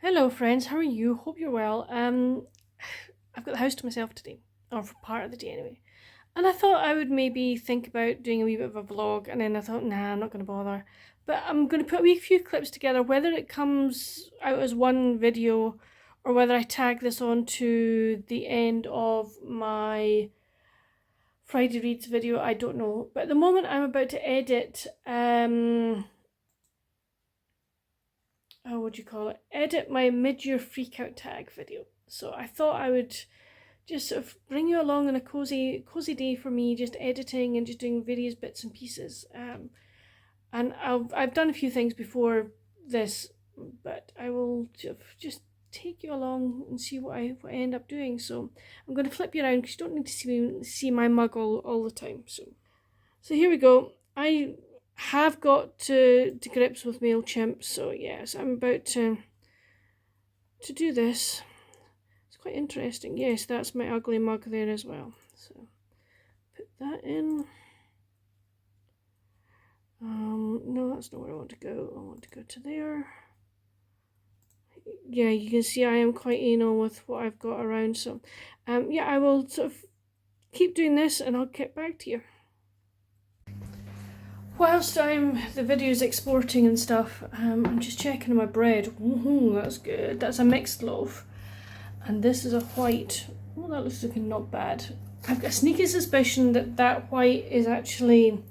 Hello, friends. How are you? Hope you're well. I've got the house to myself today, or for part of the day anyway. And I thought I would maybe think about doing a wee bit of a vlog, and then I thought, nah, I'm not going to bother. But I'm going to put a wee few clips together, whether it comes out as one video or whether I tag this on to the end of my Friday Reads video, I don't know. But at the moment, I'm about to edit what do you call it? Edit my mid-year freakout tag video. So I thought I would just sort of bring you along on a cozy day for me, just editing and just doing various bits and pieces. And I've done a few things before this, but I will just take you along and see what I end up doing. So I'm going to flip you around because you don't need to see my mug all the time. So here we go. I have got to grips with MailChimp, so yes, I'm about to do this. It's quite interesting. Yes, that's my ugly mug there as well. So put that in. No, that's not where I want to go. I want to go to there. Yeah, you can see I am quite anal with what I've got around. So, yeah, I will sort of keep doing this, and I'll get back to you. Whilst the video's exporting and stuff, I'm just checking my bread. Ooh, that's good. That's a mixed loaf. And this is a white. Oh, that looks looking not bad. I've got a sneaky suspicion that white is actually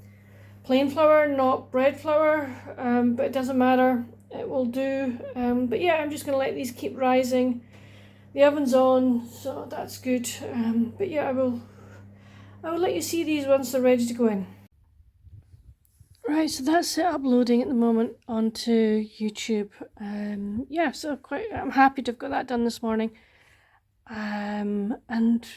plain flour, not bread flour, but it doesn't matter. It will do. But yeah, I'm just going to let these keep rising. The oven's on, so that's good. But yeah, I will let you see these once they're ready to go in. Right, so that's it uploading at the moment onto YouTube. Yeah, so I'm happy to have got that done this morning. And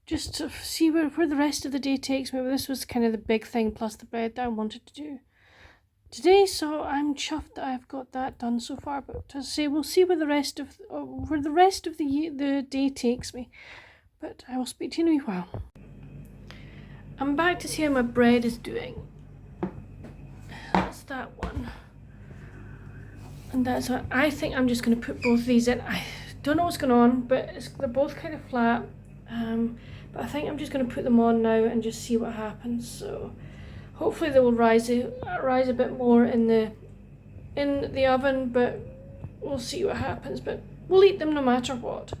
just to see where the rest of the day takes me. This was kind of the big thing plus the bread that I wanted to do today, so I'm chuffed that I've got that done so far. But as I say, we'll see where the rest of the day takes me. But I will speak to you in a wee while. I'm back to see how my bread is doing. That's that one. And that's what I think. I'm just going to put both these in. I don't know what's going on, but they're both kind of flat. But I think I'm just going to put them on now and just see what happens. So hopefully they will rise a bit more in the oven, but we'll see what happens. But we'll eat them no matter what.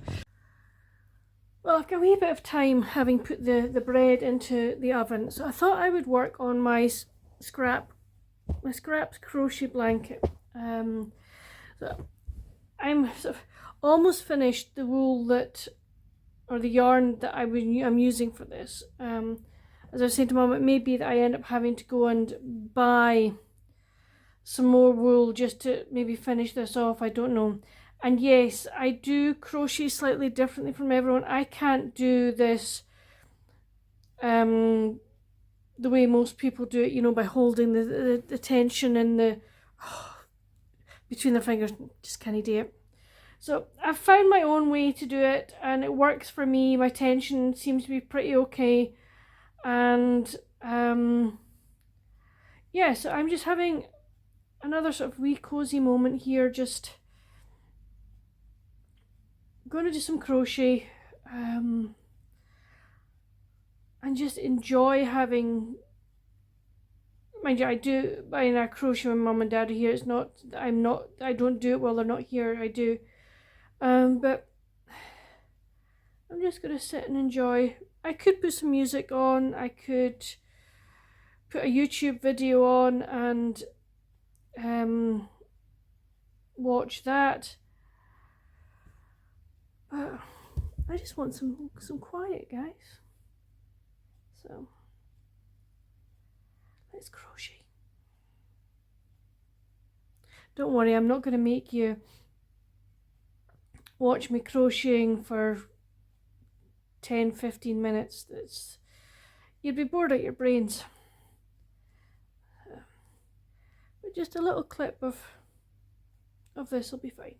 Well, I've got a wee bit of time having put the bread into the oven, so I thought I would work on my scraps crochet blanket. So I'm sort of almost finished the wool or the yarn that I'm using for this. As I was saying to Mum, it may be that I end up having to go and buy some more wool just to maybe finish this off. I don't know. And yes, I do crochet slightly differently from everyone. I can't do this the way most people do it, by holding the tension in between their fingers. Just can't do it. So I've found my own way to do it, and it works for me. My tension seems to be pretty okay. And yeah, so I'm just having another sort of wee cozy moment here, just going to do some crochet and just enjoy having, mind you, I crochet when Mum and Dad are here. It's not, I don't do it while they're not here. I do, but I'm just going to sit and enjoy. I could put some music on, I could put a YouTube video on and watch that, but I just want some quiet, guys. So let's crochet. Don't worry, I'm not going to make you watch me crocheting for 10-15 minutes. You'd be bored out your brains. But just a little clip of this will be fine.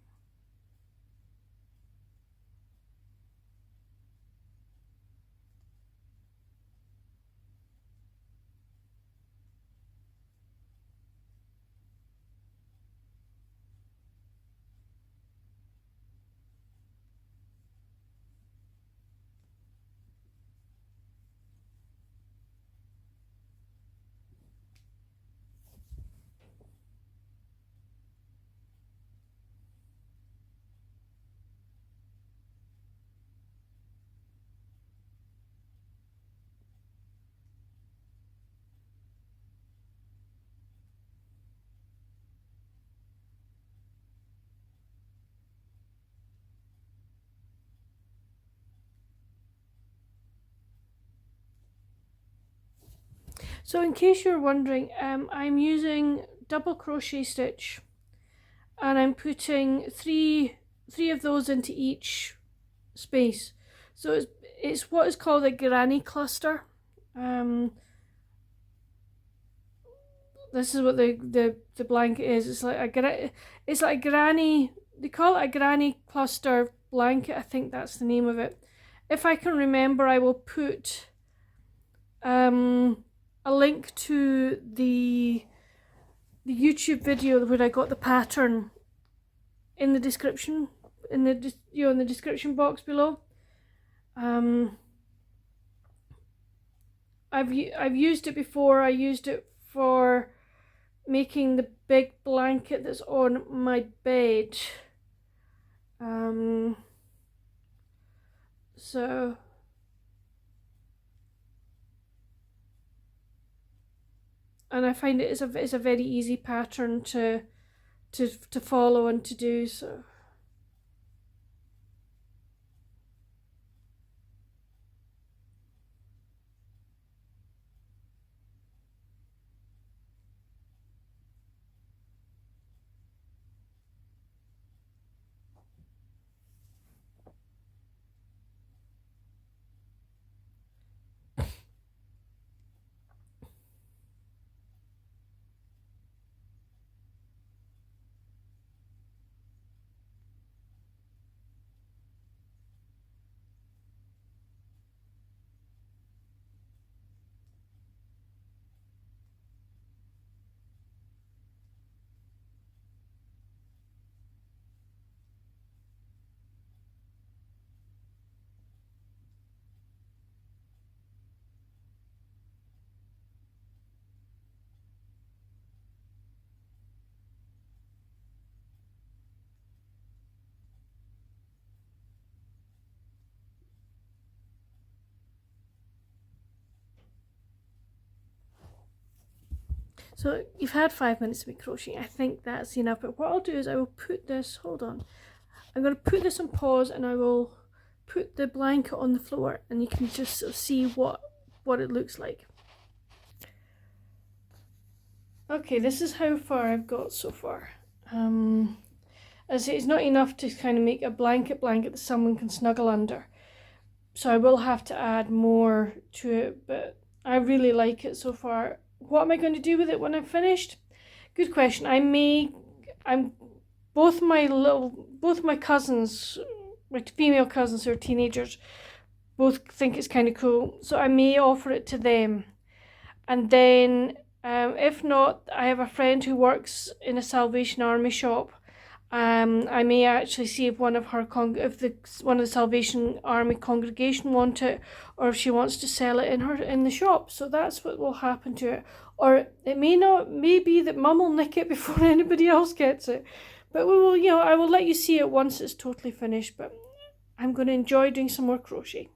So in case you're wondering, I'm using double crochet stitch, and I'm putting three of those into each space. So it's what is called a granny cluster. This is what the blanket is. It's like a granny. They call it a granny cluster blanket. I think that's the name of it. If I can remember, I will put a link to the YouTube video where I got the pattern in the description, in the description box below. I've used it before. I used it for making the big blanket that's on my bed. So and I find it's a very easy pattern to follow and to do so. So you've had 5 minutes to make crochet. I think that's enough. But what I'll do is I will put this, hold on. I'm going to put this on pause and I will put the blanket on the floor and you can just sort of see what it looks like. Okay, this is how far I've got so far. As I say, it's not enough to kind of make a blanket that someone can snuggle under. So I will have to add more to it, but I really like it so far. What am I going to do with it when I'm finished? Good question. Both my cousins, my female cousins who are teenagers, both think it's kind of cool. So I may offer it to them. And then if not, I have a friend who works in a Salvation Army shop. I may actually see if one of the Salvation Army congregation want it, or if she wants to sell it in the shop. So that's what will happen to it. Or it may not. Maybe that Mum will nick it before anybody else gets it. But we will. I will let you see it once it's totally finished. But I'm going to enjoy doing some more crochet.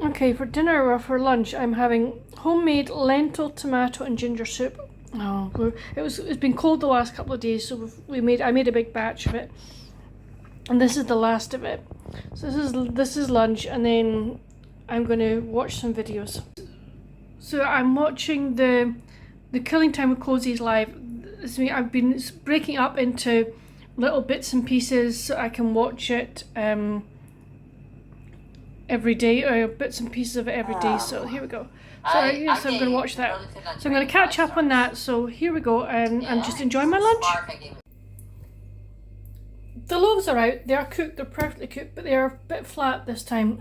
Okay, for dinner or for lunch, I'm having homemade lentil, tomato, and ginger soup. Oh, it's been cold the last couple of days, so I made a big batch of it, and this is the last of it. So this is lunch, and then I'm going to watch some videos. So I'm watching the Killing Time with Cosy's live. I've been breaking up into little bits and pieces so I can watch it every day, or bits and pieces of it every day. So here we go. So I'm going to watch that. So I'm going to catch up on that. So here we go, and just enjoy my lunch. The loaves are out. They are cooked. They're perfectly cooked, but they are a bit flat this time.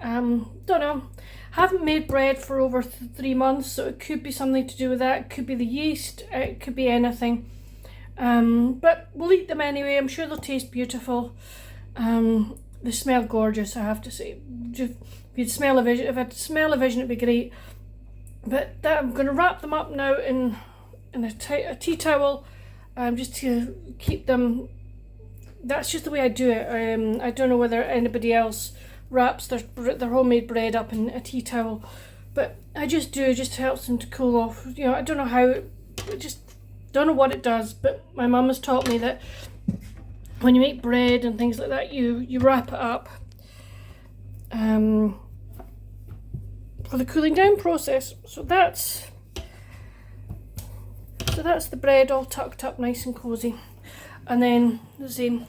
Don't know. Haven't made bread for over 3 months, so it could be something to do with that. It could be the yeast. It could be anything. But we'll eat them anyway. I'm sure they'll taste beautiful. They smell gorgeous, I have to say. If I'd smell a vision, it'd be great. But I'm going to wrap them up now in a tea towel, just to keep them. That's just the way I do it. I don't know whether anybody else wraps their homemade bread up in a tea towel, but I just do. It just helps them to cool off. I don't know how. Just don't know what it does. But my mum has taught me that when you make bread and things like that, you wrap it up. When for the cooling down process. So that's the bread all tucked up nice and cozy. And then, as I say,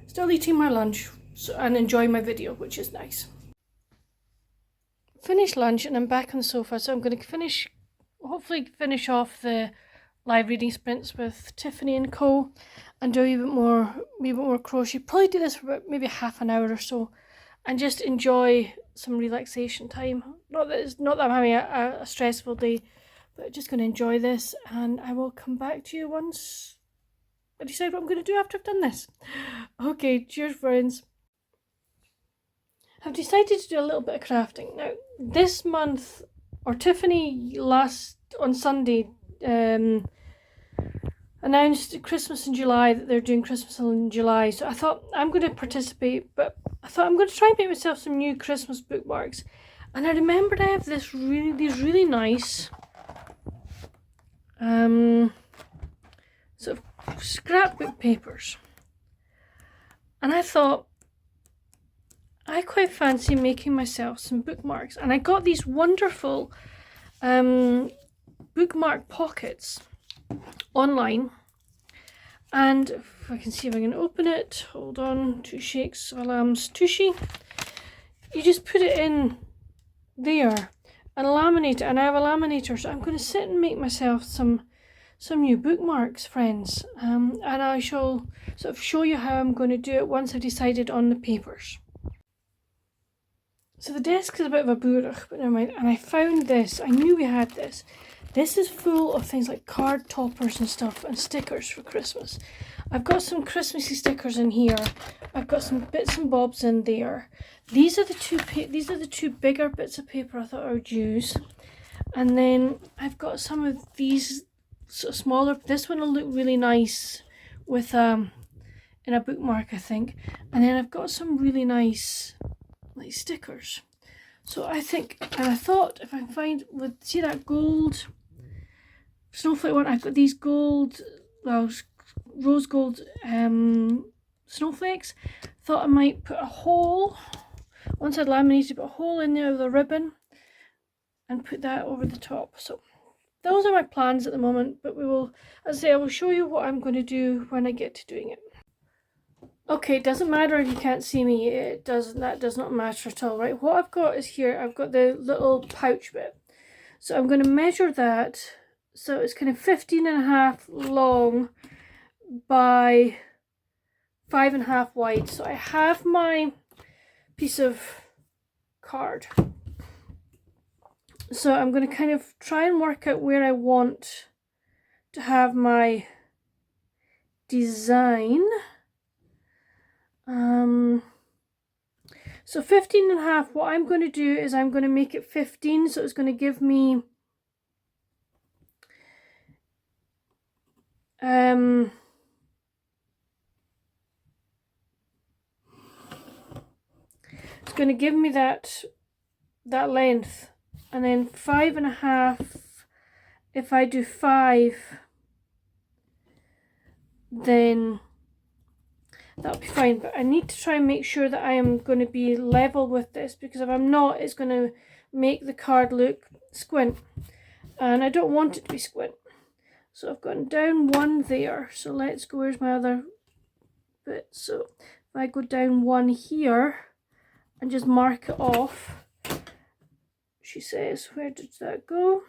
still eating my lunch and enjoying my video, which is nice. Finished lunch and I'm back on the sofa, so I'm going to hopefully finish off the live reading sprints with Tiffany and Co. and do a wee bit more crochet. Probably do this for about maybe half an hour or so and just enjoy some relaxation time. Not that I'm having a stressful day, but just going to enjoy this, and I will come back to you once I decide what I'm going to do after I've done this. Okay, cheers friends. I've decided to do a little bit of crafting. Now, this month, or Tiffany on Sunday, announced Christmas in July, that they're doing Christmas in July. So I thought I'm going to participate, but I thought I'm going to try and make myself some new Christmas bookmarks. And I remembered I have these really nice sort of scrapbook papers. And I thought, I quite fancy making myself some bookmarks. And I got these wonderful bookmark pockets online. And if I can see if I can open it, hold on, 2 shakes of alarms, tushy. You just put it in there and laminate it. And I have a laminator, so I'm going to sit and make myself some new bookmarks, friends. And I shall sort of show you how I'm going to do it once I've decided on the papers. So the desk is a bit of a burach, but never mind. And I found this. I knew we had this. This is full of things like card toppers and stuff and stickers for Christmas. I've got some Christmassy stickers in here. I've got some bits and bobs in there. These are the two bigger bits of paper I thought I would use. And then I've got some of these sort of smaller. This one will look really nice with in a bookmark, I think. And then I've got some really nice like stickers. So I think, and I thought if I can find, see that gold snowflake one, I've got these gold, well, rose gold snowflakes. Thought I might put a hole, once I'd laminated, put a hole in there with a ribbon and put that over the top. So those are my plans at the moment, but we will, as I say, I will show you what I'm going to do when I get to doing it. Okay, it doesn't matter if you can't see me, that does not matter at all, right? What I've got is here, I've got the little pouch bit. So I'm going to measure that. So it's kind of 15.5 long by 5.5 wide. So I have my piece of card. So I'm going to kind of try and work out where I want to have my design. So 15.5, what I'm going to do is I'm going to make it 15, so it's going to give me it's going to give me that length, and then 5.5, if I do 5, then that'll be fine. But I need to try and make sure that I am going to be level with this, because if I'm not, it's going to make the card look squint, and I don't want it to be squint. So I've gotten down 1 there. So let's go, where's my other bit? So if I go down 1 here and just mark it off, she says, where did that go?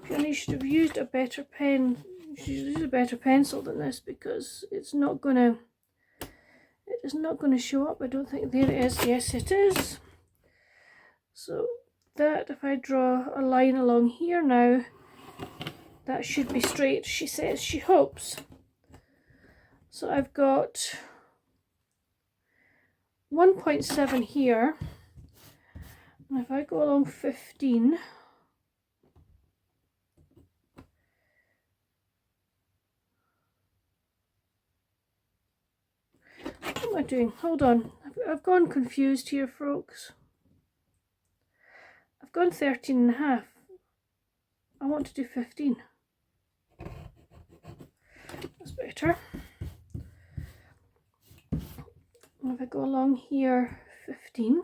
Fiona, you should have used a better pen. You should use a better pencil than this, because it is not going to show up. I don't think. There it is. Yes, it is. So that, if I draw a line along here now, that should be straight, she says, she hopes. So I've got 1.7 here, and if I go along 15, what am I doing? Hold on, I've gone confused here, folks. I've gone 13.5. I want to do 15. That's better. And if I go along here 15,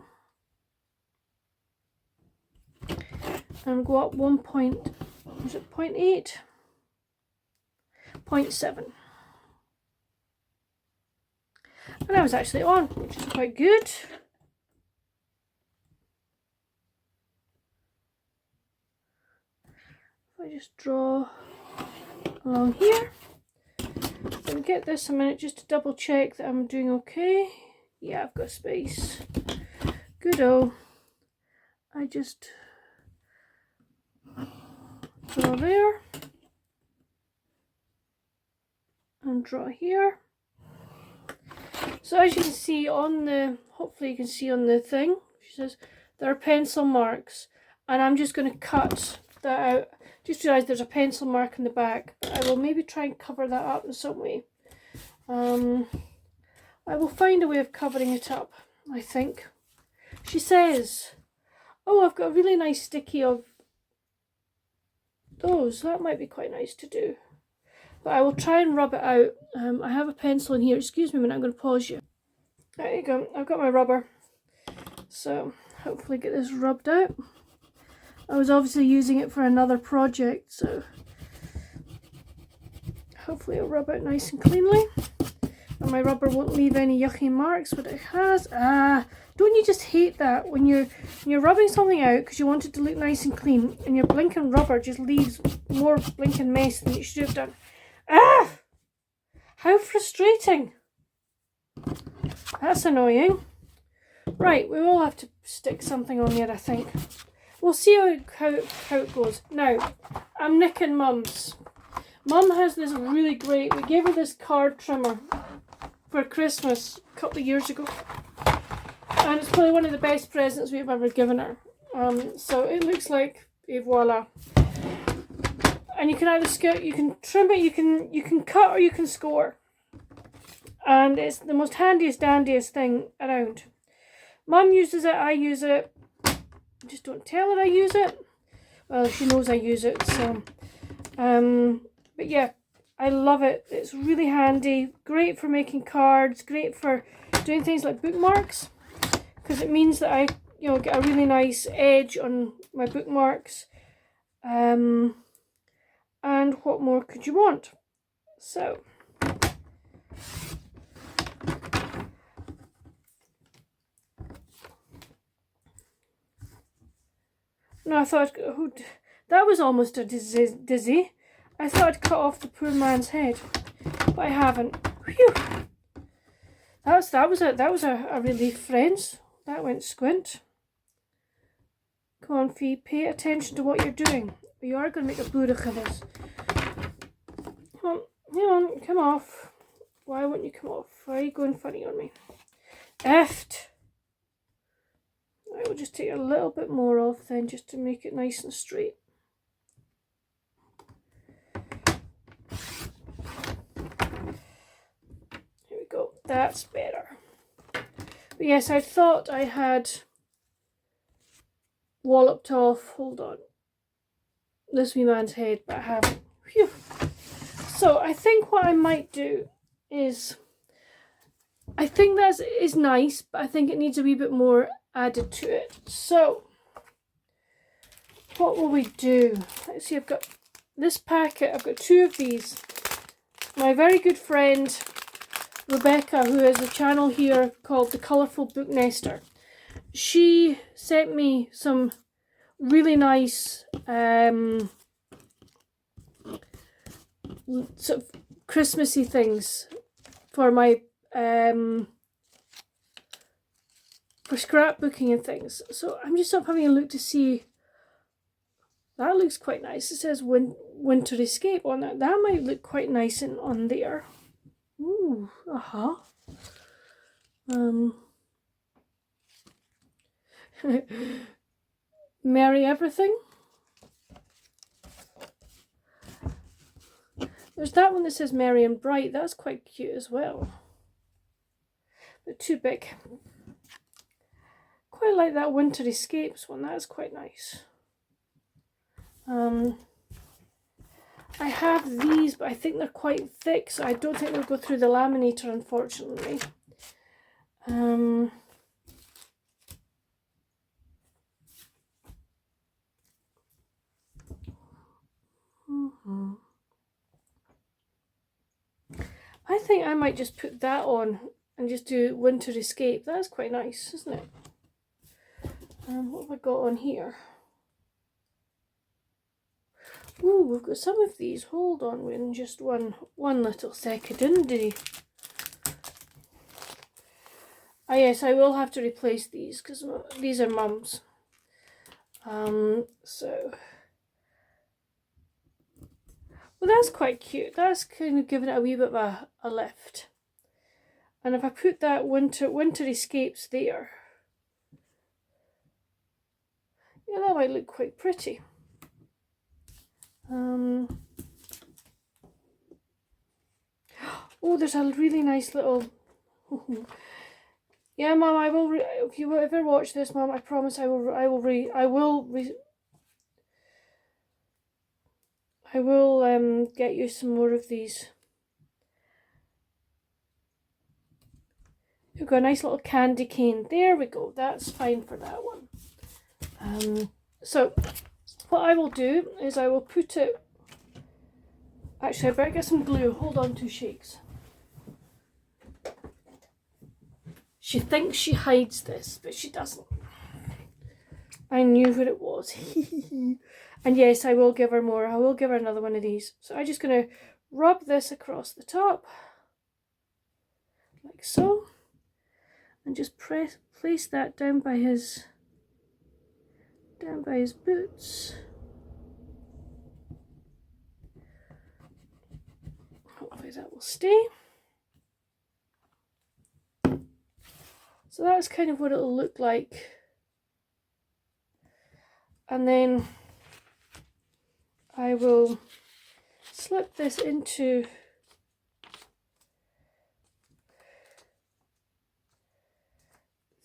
and go up 1 point, was it 0.8? 0.7. And I was actually on, which is quite good. If I just draw along here. Let me get this a minute just to double check that I'm doing okay. Yeah, I've got space. Good-o. I just draw there. And draw here. So as you can see on the, hopefully you can see on the thing, she says there are pencil marks, and I'm just going to cut that out. Just realised there's a pencil mark in the back, but I will maybe try and cover that up in some way. I will find a way of covering it up, I think. She says, oh, I've got a really nice sticky of those. That might be quite nice to do. But I will try and rub it out. I have a pencil in here. Excuse me a minute, I'm going to pause you. There you go. I've got my rubber. So hopefully get this rubbed out. I was obviously using it for another project, so hopefully it'll rub out nice and cleanly. And my rubber won't leave any yucky marks, but it has. Don't you just hate that when you're rubbing something out because you want it to look nice and clean, and your blinking rubber just leaves more blinking mess than it should have done. How frustrating. That's annoying. Right, we will have to stick something on here, I think. We'll see how it goes. Now, I'm nicking Mum's. Mum has this really great, we gave her this card trimmer for Christmas a couple of years ago. And it's probably one of the best presents we've ever given her. So it looks like, et voila. And you can either you can trim it, you can cut, or you can score. And it's the most handiest dandiest thing around. Mum uses it, I use it. Just don't tell her I use it. Well, she knows I use it, so. But yeah, I love it. It's really handy. Great for making cards. Great for doing things like bookmarks, because it means that I, get a really nice edge on my bookmarks. And what more could you want? So. No, I thought, that was almost a dizzy. I thought I'd cut off the poor man's head, but I haven't. Whew. That was a relief, friends. That went squint. Come on, Fee, pay attention to what you're doing. You are going to make a boodach of this. Come on, come off. Why won't you come off? Why are you going funny on me? Effed. I will just take a little bit more off then, just to make it nice and straight. Here we go. That's better. But yes, I thought I had walloped off, hold on, this wee man's head, but I haven't. Phew. So I think what I might do is, I think that is nice, but I think it needs a wee bit more added to it. So what will we do? Let's see, I've got this packet, I've got 2 of these. My very good friend Rebecca, who has a channel here called The Colourful Book Nester, she sent me some really nice sort of Christmassy things for my for scrapbooking and things. So I'm just up having a look to see. That looks quite nice. It says Winter Escape on that. That might look quite nice on there. Ooh, Merry Everything. There's that one that says Merry and Bright. That's quite cute as well. But too big. Quite like that Winter Escapes one. That's quite nice. I have these, but I think they're quite thick, so I don't think they'll go through the laminator, unfortunately. I think I might just put that on and just do Winter Escape. That's quite nice, isn't it? What have I got on here? Ooh, we've got some of these. Hold on, in just one little second, indeed. Ah yes, I will have to replace these because these are Mum's. So... Well, that's quite cute. That's kind of giving it a wee bit of a lift. And if I put that Winter Escapes there, yeah, that might look quite pretty. Oh, there's a really nice little... Yeah, Mum, I will... if you ever watch this, Mum, I promise I will get you some more of these. We've got a nice little candy cane. There we go. That's fine for that one. So what I will do is I will put it... Actually, I better get some glue. Hold on, 2 shakes. She thinks she hides this, but she doesn't. I knew what it was. And yes, I will give her more. I will give her another one of these. So I'm just going to rub this across the top. Like so. And just place that down by his boots. Hopefully that will stay. So that's kind of what it'll look like. And then I will slip this into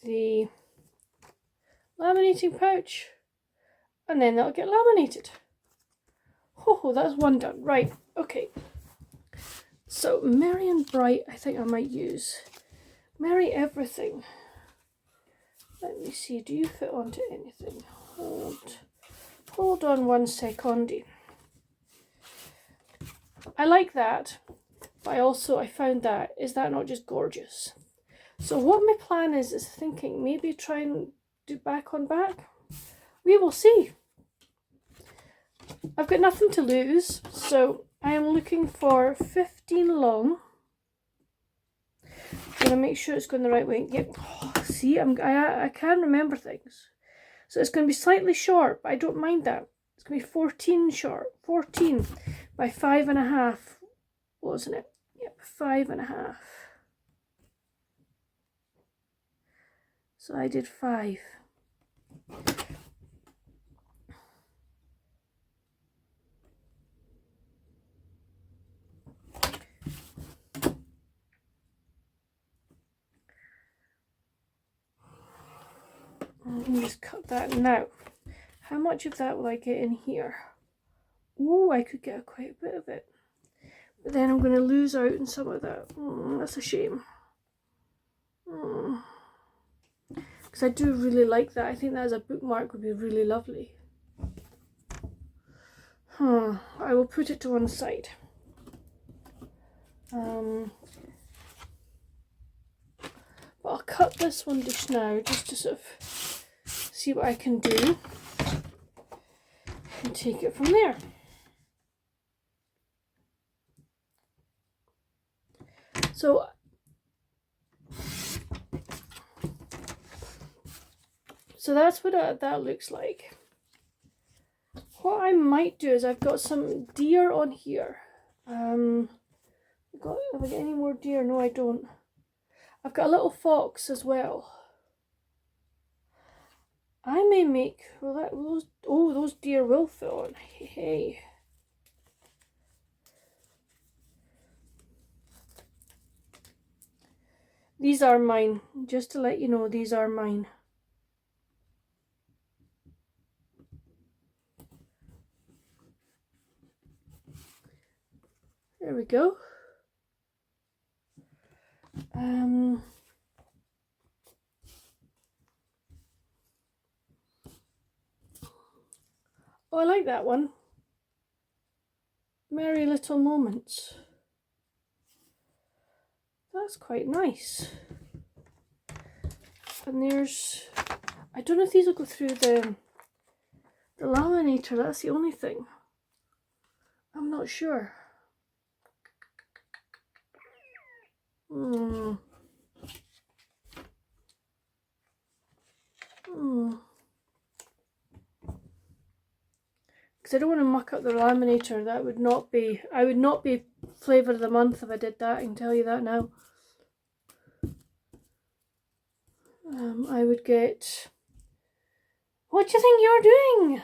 the laminating pouch, and then that'll get laminated. Oh, that's one done. Right, okay. So Merry and Bright, I think I might use. Merry Everything. Let me see, do you fit onto anything? Hold on 1 second. I like that, but I found that, is that not just gorgeous? So what my plan is thinking maybe try and do back on back. We will see. I've got nothing to lose, so I am looking for 15 long. I'm going to make sure it's going the right way. Yep. Oh, see, I can remember things. So it's going to be slightly short, but I don't mind that. It's going to be 14 short. 14 by 5.5, wasn't it? Yep, 5.5. So I did 5. Let me just cut that now. How much of that will I get in here? Oh, I could get quite a bit of it. But then I'm going to lose out on some of that. That's a shame. Because I do really like that. I think that as a bookmark would be really lovely. I will put it to one side. But I'll cut this one just now, just to sort of see what I can do and take it from there. So that's what that looks like. What I might do is I've got some deer on here. Have I got any more deer? No, I don't. I've got a little fox as well. I may make, those deer will fit on. Hey. These are mine. Just to let you know, these are mine. There we go. Oh, I like that one. Merry Little Moments. That's quite nice. And there's, I don't know if these will go through the laminator, that's the only thing. I'm not sure. Because I don't want to muck up the laminator. That would not be, I would not be flavour of the month if I did that, I can tell you that now. I would get, what do you think you're doing?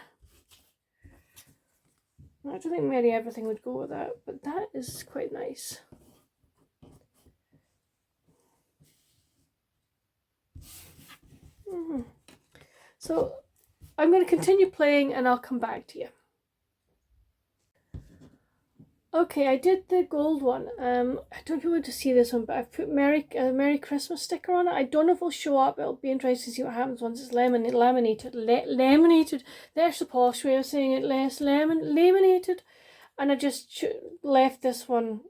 I don't think Merry Everything would go with that, but that is quite nice. So I'm going to continue playing and I'll come back to you. Okay, I did the gold one. I don't know if you want to see this one, but I've put Merry Christmas sticker on it. I don't know if it'll show up. It'll be interesting to see what happens once it's laminated. Laminated. There's the posh way of saying it. Laminated. And I just left this one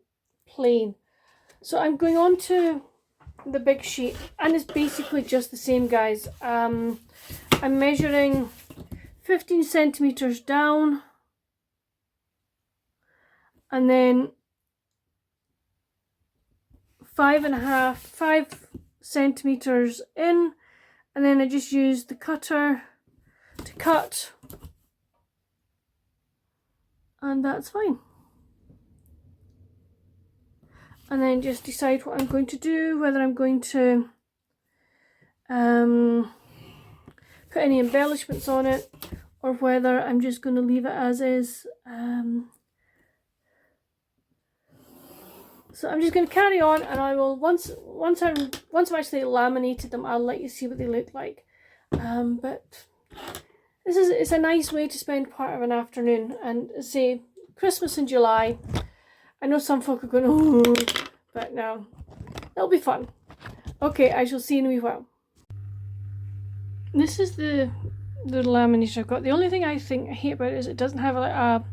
plain. So I'm going on to the big sheet, and it's basically just the same, guys. I'm measuring 15 centimeters down, and then 5 centimeters in, and then I just use the cutter to cut, and that's fine. And then just decide what I'm going to do, whether I'm going to put any embellishments on it, or whether I'm just going to leave it as is. So I'm just going to carry on, and I will once I've actually laminated them, I'll let you see what they look like. But it's a nice way to spend part of an afternoon, and say Christmas in July. I know some folk are going, oh, but no, it'll be fun. Okay, I shall see you in a wee while. This is the lamination I've got. The only thing I hate about it is it doesn't have a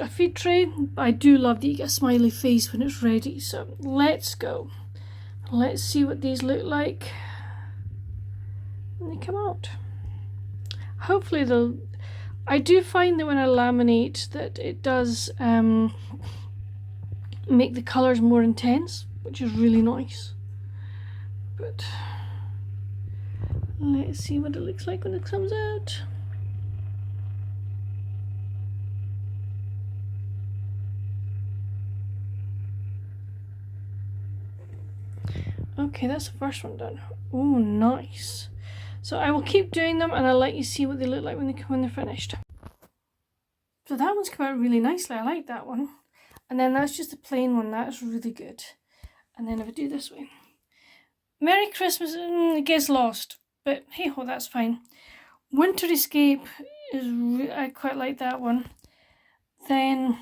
feed tray. I do love that you get a smiley face when it's ready. So let's go. Let's see what these look like when they come out. Hopefully they'll. I do find that when I laminate that it does make the colours more intense, which is really nice. But let's see what it looks like when it comes out. Okay, that's the first one done. Oh, nice. So I will keep doing them, and I'll let you see what they look like when they're finished. So that one's come out really nicely. I like that one. And then that's just a plain one. That's really good. And then if I do this way, Merry Christmas, it gets lost, but hey ho, that's fine. Winter Escape is I quite like that one. Then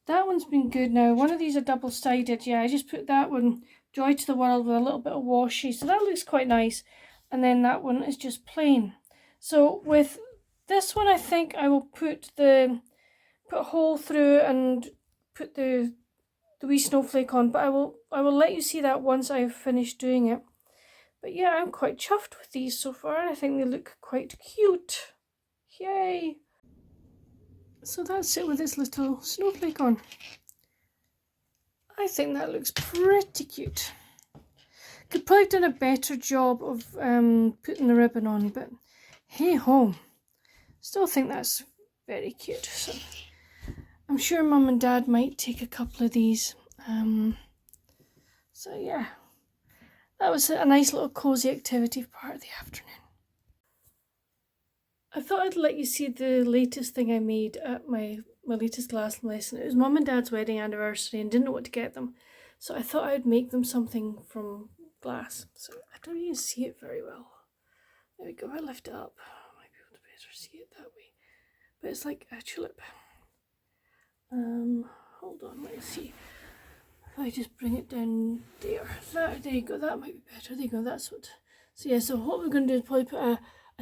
that one's been good now. One of these are double-sided. Yeah, I just put that one, Joy to the World, with a little bit of washi. So that looks quite nice. And then that one is just plain. So with this one, I think I will put a hole through and put the wee snowflake on. But I will let you see that once I've finished doing it. But yeah, I'm quite chuffed with these so far. I think they look quite cute. Yay! So that's it with this little snowflake on. I think that looks pretty cute. Could probably have done a better job of putting the ribbon on, but hey ho. Still think that's very cute. So I'm sure Mum and Dad might take a couple of these. So yeah, that was a nice little cozy activity part of the afternoon. I thought I'd let you see the latest thing I made at my latest glass lesson. It was Mum and Dad's wedding anniversary and didn't know what to get them. So I thought I'd make them something from glass. So I don't even see it very well. There we go, I lift it up. I might be able to better see it that way. But it's like a tulip. Hold on, let's see. If I just bring it down there. There you go, that might be better. There you go, that's what. So yeah, so what we're going to do is probably put a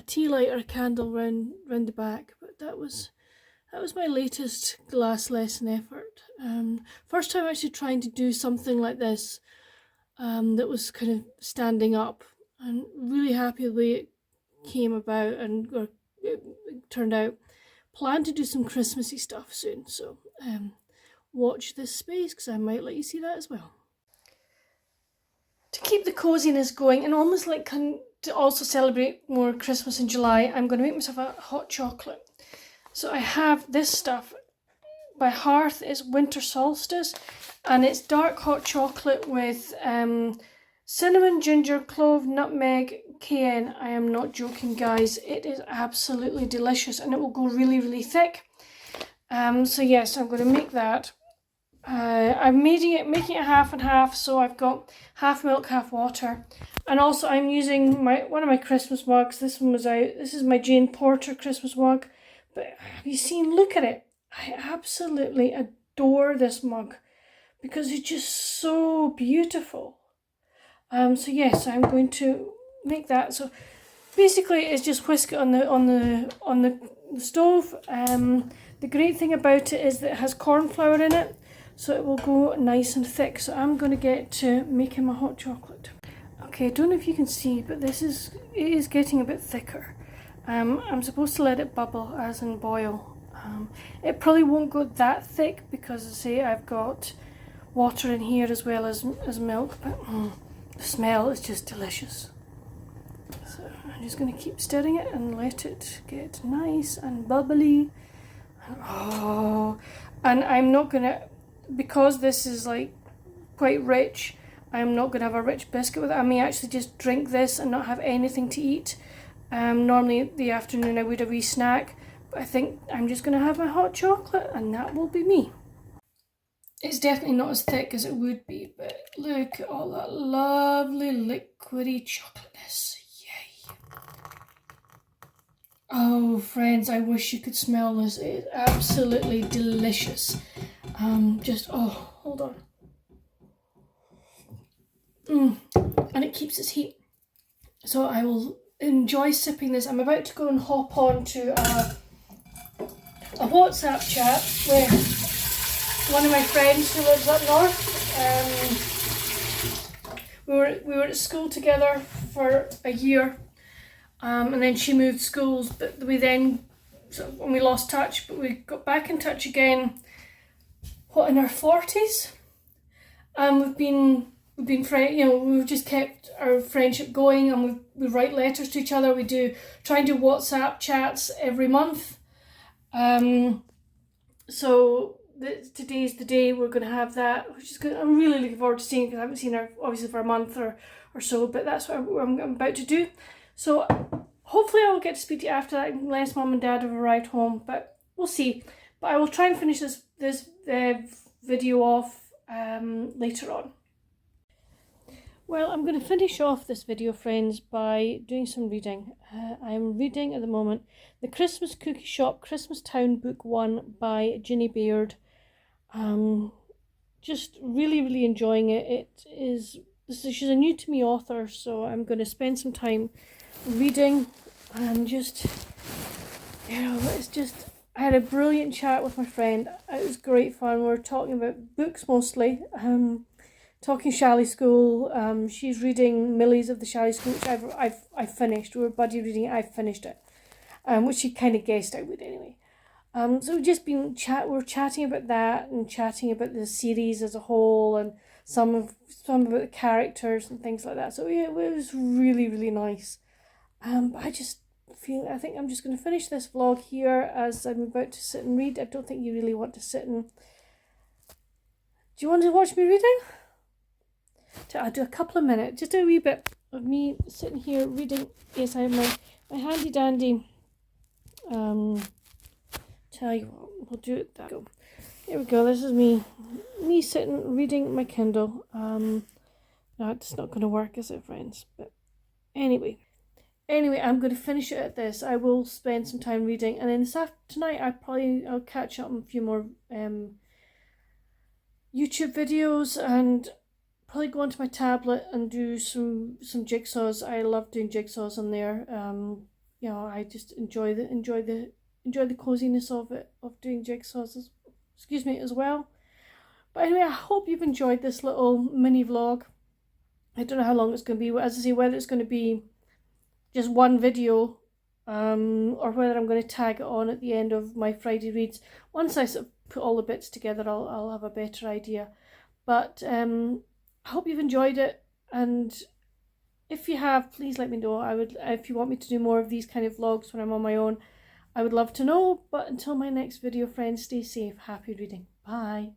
tea light or a candle round the back. But that was That was my latest glass lesson effort. First time actually trying to do something like this that was kind of standing up, and really happy the way it came about or it turned out. Plan to do some Christmassy stuff soon, so watch this space because I might let you see that as well. To keep the coziness going and almost like to also celebrate more Christmas in July, I'm going to make myself a hot chocolate. So I have this stuff by Hearth. It's Winter Solstice, and it's dark hot chocolate with cinnamon, ginger, clove, nutmeg, cayenne. I am not joking, guys. It is absolutely delicious, and it will go really, really thick. So yes, I'm going to make that. I'm making it half and half, so I've got half milk, half water. And also I'm using one of my Christmas mugs. This one was out. This is my Jane Porter Christmas mug. But have you seen, look at it. I absolutely adore this mug because it's just so beautiful. So yes, I'm going to make that. So basically it's just whisk it on the stove. The great thing about it is that it has corn flour in it, so it will go nice and thick. So I'm going to get to making my hot chocolate. Okay, I don't know if you can see, but it is getting a bit thicker. I'm supposed to let it bubble, as in boil. It probably won't go that thick because, I say, I've got water in here as well as milk, but the smell is just delicious. So I'm just going to keep stirring it and let it get nice and bubbly. And I'm not going to, because this is like quite rich, I'm not going to have a rich biscuit with it. I may actually just drink this and not have anything to eat. Normally the afternoon I would a wee snack, but I think I'm just going to have my hot chocolate and that will be me. It's definitely not as thick as it would be, but look at all that lovely liquidy chocolateness. Yay. Oh friends, I wish you could smell this. It's absolutely delicious. Hold on. And it keeps its heat. So I will enjoy sipping this. I'm about to go and hop on to a WhatsApp chat with one of my friends who lives up north. We were at school together for a year, and then she moved schools, but when we lost touch, but we got back in touch again, in our 40s. We've been we've just kept our friendship going, and we write letters to each other. We try and do WhatsApp chats every month. So today's the day we're going to have that, which is good. I'm really looking forward to seeing, because I haven't seen her obviously for a month or so, but that's what I'm about to do. So hopefully I will get to speak to you after that, unless Mum and Dad have arrived home, but we'll see. But I will try and finish this video off later on. Well, I'm going to finish off this video, friends, by doing some reading. I'm reading at the moment The Christmas Cookie Shop Christmas Town Book 1 by Ginny Baird. Just really, really enjoying it. She's a new to me author, so I'm going to spend some time reading and just, I had a brilliant chat with my friend. It was great fun. We were talking about books mostly. Talking Shalley School. She's reading Millie's of the Shalley School, which I've finished. We were buddy reading it. I've finished it, which she kind of guessed I would anyway. So we've just been we're chatting about that and chatting about the series as a whole and some about the characters and things like that. So yeah, it was really, really nice. But I think I'm just going to finish this vlog here as I'm about to sit and read. I don't think you really want to sit and... Do you want to watch me reading? I'll do a couple of minutes, just a wee bit of me sitting here reading. Yes, I have my handy dandy. Tell you what, we'll do it that go. Here we go. This is me sitting reading my Kindle. No, it's not going to work, is it, friends? But anyway, I'm going to finish it at this. I will spend some time reading, and then tonight I'll catch up on a few more YouTube videos and probably go onto my tablet and do some jigsaws. I love doing jigsaws on there. I just enjoy the enjoy the coziness of it, of doing jigsaws, excuse me, as well. But anyway, I hope you've enjoyed this little mini vlog. I don't know how long it's going to be, as I say, whether it's going to be just one video, or whether I'm going to tag it on at the end of my Friday reads. Once I sort of put all the bits together, I'll have a better idea. But I hope you've enjoyed it, and if you have, please let me know. If you want me to do more of these kind of vlogs when I'm on my own, I would love to know. But until my next video, friends, stay safe. Happy reading. Bye.